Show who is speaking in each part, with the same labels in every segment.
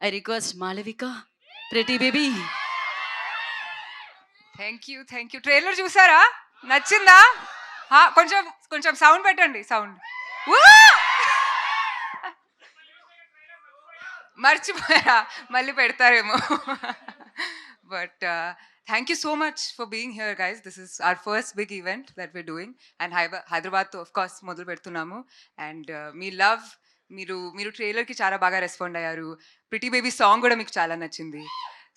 Speaker 1: I request Malavika, pretty baby.
Speaker 2: Thank you. Trailer చూసారా? నచ్చిందా? కొంచెం కొంచెం సౌండ్ పెట్టండి. సౌండ్ మర్చిపోయారా? మళ్ళీ పెడతారేమో. But thank you so much for being here, guys. This is our first big event that we're doing, and Hyderabad to of course మొదలు పెడుతున్నాము. And మీ లవ్, మీరు ట్రైలర్కి చాలా బాగా రెస్పాండ్ అయ్యారు. ప్రిటీ బేబీ సాంగ్ కూడా మీకు చాలా నచ్చింది.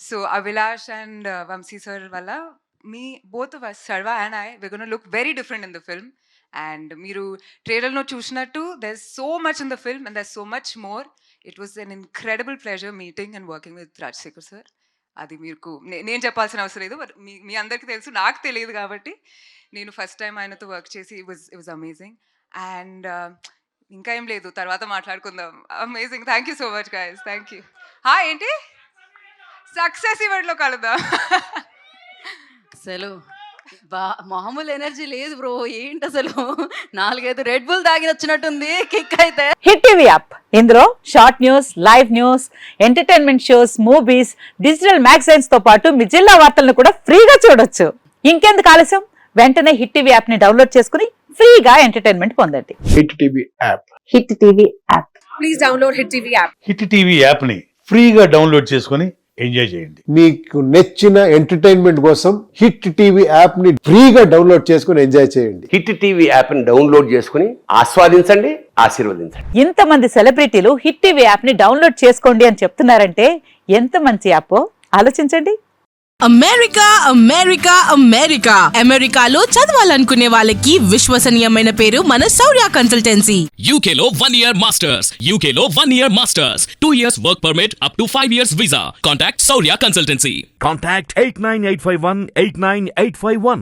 Speaker 2: So Abhilash and Vamshi sir వల్ల both of us, Sarva and I, we're going to look very different in the film. And మీరు ట్రైలర్లో చూసినట్టు there's so much in the film and there's so much more. It was an incredible pleasure meeting and working with Rajsekhar sir. అది మీకు నేను చెప్పాల్సిన అవసరం లేదు. But మీ అందరికీ తెలుసు, నాకు తెలియదు కాబట్టి. నేను ఫస్ట్ టైం ఆయనతో వర్క్ చేసి ఇట్ వాజ్ అమేజింగ్. అండ్ ఇంకా ఏం లేదు, తర్వాత మాట్లాడుకుందాం. Amazing. Thank you so much guys. Thank you. ఏంటి సక్సెస్ ఈవెంట్లో కలుద్దాం.
Speaker 1: అసలు మామూలు ఎనర్జీ లేదు బ్రో. ఏంటి అసలు 4-5 రెడ్ బుల్ తాగి వచ్చినట్టుంది కిక్ అయితే.
Speaker 3: హిట్ టీవీ యాప్, ఇందులో short news, live news, entertainment shows, movies, digital magazines తో పాటు మీ జిల్లా వార్తలను కూడా ఫ్రీగా చూడొచ్చు. ఇంకెందుకు ఆలస్యం, వెంటనే హిట్ టీవీ యాప్ ని డౌన్లోడ్ చేసుకుని ఫ్రీగా ఎంటర్టైన్మెంట్ పొందండి.
Speaker 4: Hit TV app.
Speaker 3: Hit TV app.
Speaker 5: Please download hit TV app.
Speaker 6: Hit TV app ని ఫ్రీగా డౌన్లోడ్ చేసుకుని ఎంజాయ్ చేయండి.
Speaker 4: మీకు నచ్చిన ఎంటర్టైన్మెంట్ కోసం హిట్ టీవీ యాప్ ని ఫ్రీగా డౌన్లోడ్ చేసుకుని ఎంజాయ్ చేయండి.
Speaker 7: హిట్ టీవీ యాప్ ని డౌన్లోడ్ చేసుకుని ఆస్వాదించండి, ఆశీర్వదించండి.
Speaker 3: ఇంతమంది సెలబ్రిటీలు హిట్ టీవీ యాప్ ని డౌన్లోడ్ చేసుకోండి అని చెప్తున్నారంటే ఎంత మంచి యాప్ ఆలోచించండి.
Speaker 8: అమెరికాలో చదవాలనుకునే వాళ్ళకి విశ్వసనీయమైన పేరు మన శౌర్య కన్సల్టెన్సీ.
Speaker 9: UK లో 1 year masters, UK లో 1 year masters, 2 years work permit up to 5 years visa. Contact Saurya Consultancy.
Speaker 10: Contact 89851 89851.